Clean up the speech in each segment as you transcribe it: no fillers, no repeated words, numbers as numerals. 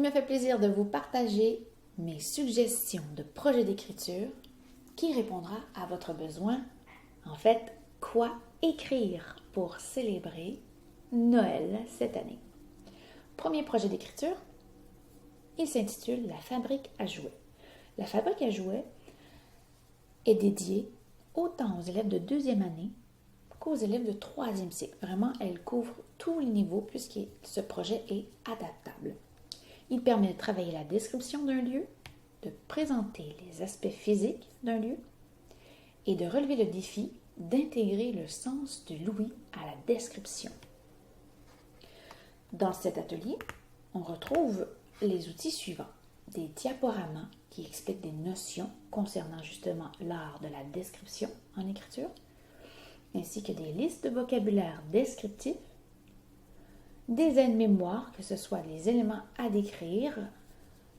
me fait plaisir de vous partager mes suggestions de projets d'écriture qui répondra à votre besoin. En fait, quoi écrire pour célébrer Noël cette année? Premier projet d'écriture, il s'intitule La fabrique à jouets. La fabrique à jouets est dédiée autant aux élèves de deuxième année qu'aux élèves de troisième cycle. Vraiment, elle couvre tous les niveaux puisque ce projet est adaptable. Il permet de travailler la description d'un lieu, de présenter les aspects physiques d'un lieu et de relever le défi d'intégrer le sens de l'ouïe à la description. Dans cet atelier, on retrouve les outils suivants. Des diaporamas qui expliquent des notions concernant justement l'art de la description en écriture, ainsi que des listes de vocabulaire descriptifs, des aides-mémoires, que ce soit les éléments à décrire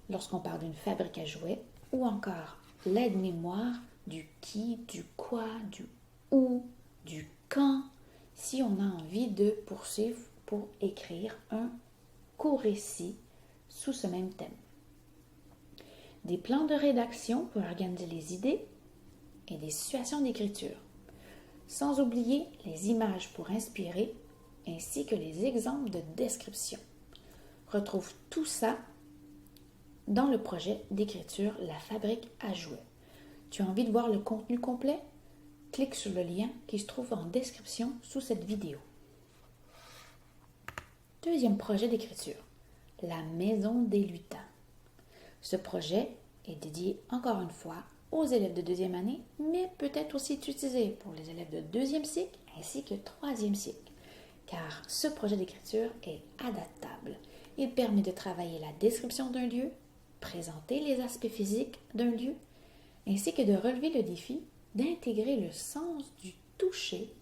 lorsqu'on parle d'une fabrique à jouets, ou encore l'aide-mémoire du qui, du quoi, du où, du quand, si on a envie de poursuivre pour écrire un court récit sous ce même thème. Des plans de rédaction pour organiser les idées et des situations d'écriture. Sans oublier les images pour inspirer ainsi que les exemples de description. Retrouve tout ça dans le projet d'écriture La fabrique à jouets. Tu as envie de voir le contenu complet? Clique sur le lien qui se trouve en description sous cette vidéo. Deuxième projet d'écriture, La maison des lutins. Ce projet est dédié encore une fois aux élèves de deuxième année, mais peut être aussi utilisé pour les élèves de deuxième cycle ainsi que troisième cycle, car ce projet d'écriture est adaptable. Il permet de travailler la description d'un lieu, présenter les aspects physiques d'un lieu, ainsi que de relever le défi d'intégrer le sens du toucher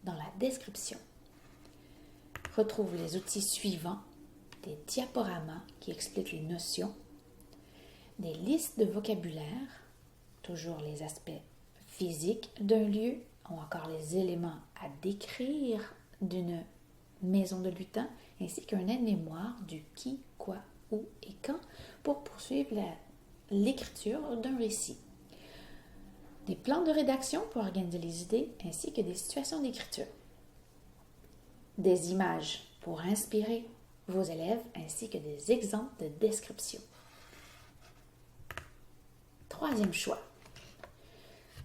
dans la description. Retrouve les outils suivants, des diaporamas qui expliquent les notions, des listes de vocabulaire, toujours les aspects physiques d'un lieu, ou encore les éléments à décrire d'une maison de lutin, ainsi qu'un aide-mémoire du qui, quoi, où et quand pour poursuivre l'écriture d'un récit. Des plans de rédaction pour organiser les idées, ainsi que des situations d'écriture. Des images pour inspirer vos élèves, ainsi que des exemples de description. Troisième choix.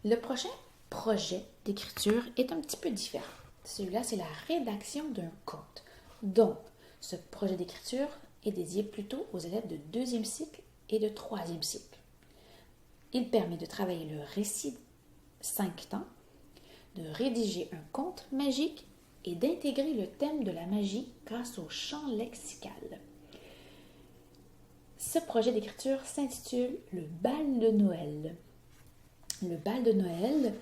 Le prochain projet d'écriture est un petit peu différent. Celui-là, c'est la rédaction d'un conte. Donc, ce projet d'écriture est dédié plutôt aux élèves de deuxième cycle et de troisième cycle. Il permet de travailler le récit 5 temps, de rédiger un conte magique et d'intégrer le thème de la magie grâce au champ lexical. Ce projet d'écriture s'intitule « Le bal de Noël ». Le bal de Noël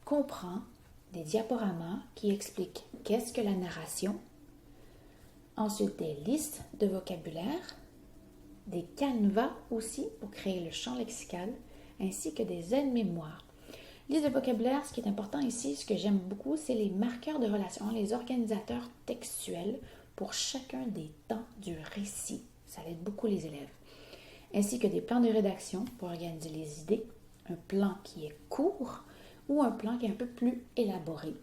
comprend des diaporamas qui expliquent qu'est-ce que la narration, ensuite des listes de vocabulaire, des canevas aussi pour créer le champ lexical, ainsi que des aides-mémoires. Liste de vocabulaire, ce qui est important ici, ce que j'aime beaucoup, c'est les marqueurs de relation, les organisateurs textuels pour chacun des temps du récit. Ça aide beaucoup les élèves. Ainsi que des plans de rédaction pour organiser les idées, un plan qui est court ou un plan qui est un peu plus élaboré,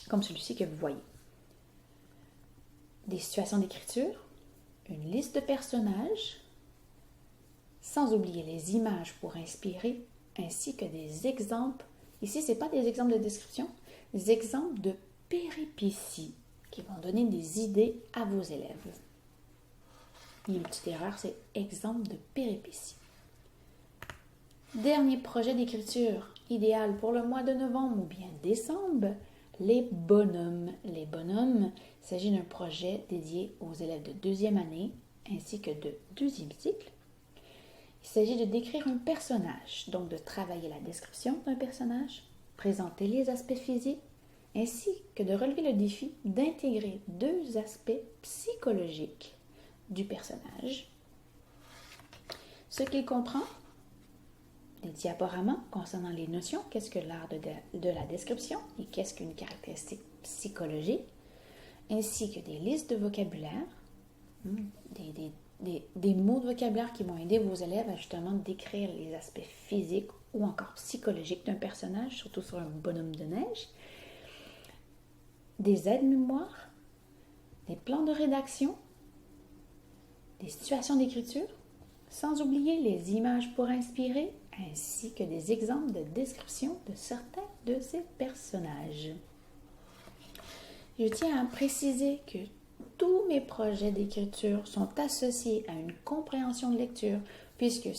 comme celui-ci que vous voyez. Des situations d'écriture, une liste de personnages, sans oublier les images pour inspirer, ainsi que des exemples. Ici, ce n'est pas des exemples de description, des exemples de péripéties qui vont donner des idées à vos élèves. Il y a une petite erreur, c'est exemple de péripéties. Dernier projet d'écriture, idéal pour le mois de novembre ou bien décembre, les bonhommes. Les bonhommes, il s'agit d'un projet dédié aux élèves de deuxième année ainsi que de deuxième cycle. Il s'agit de décrire un personnage, donc de travailler la description d'un personnage, présenter les aspects physiques, ainsi que de relever le défi d'intégrer 2 aspects psychologiques du personnage. Ce qu'il comprend, des diaporamas concernant les notions, qu'est-ce que l'art de la description et qu'est-ce qu'une caractéristique psychologique, ainsi que des listes de vocabulaire, Des mots de vocabulaire qui vont aider vos élèves à justement décrire les aspects physiques ou encore psychologiques d'un personnage, surtout sur un bonhomme de neige. Des aides-mémoires, des plans de rédaction, des situations d'écriture, sans oublier les images pour inspirer, ainsi que des exemples de description de certains de ces personnages. Je tiens à préciser que tous mes projets d'écriture sont associés à une compréhension de lecture, puisque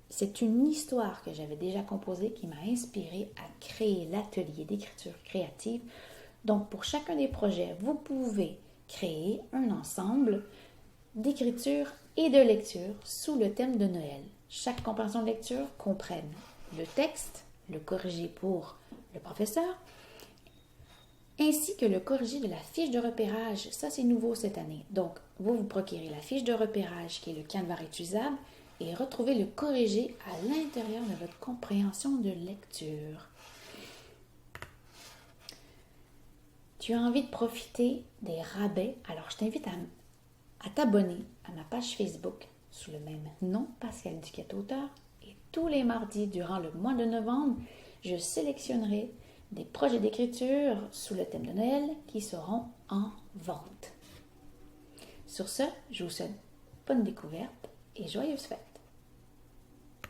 c'est une histoire que j'avais déjà composée qui m'a inspirée à créer l'atelier d'écriture créative. Donc, pour chacun des projets, vous pouvez créer un ensemble d'écriture et de lecture sous le thème de Noël. Chaque compréhension de lecture comprenne le texte, le corrigé pour le professeur, ainsi que le corrigé de la fiche de repérage. Ça, c'est nouveau cette année. Donc, vous procurez la fiche de repérage qui est le canevas réutilisable et retrouvez le corrigé à l'intérieur de votre compréhension de lecture. Tu as envie de profiter des rabais? Alors, je t'invite à t'abonner à ma page Facebook sous le même nom, Pascal Duquette-Auteur. Et tous les mardis durant le mois de novembre, je sélectionnerai des projets d'écriture sous le thème de Noël qui seront en vente. Sur ce, je vous souhaite bonne découverte et joyeuses fêtes!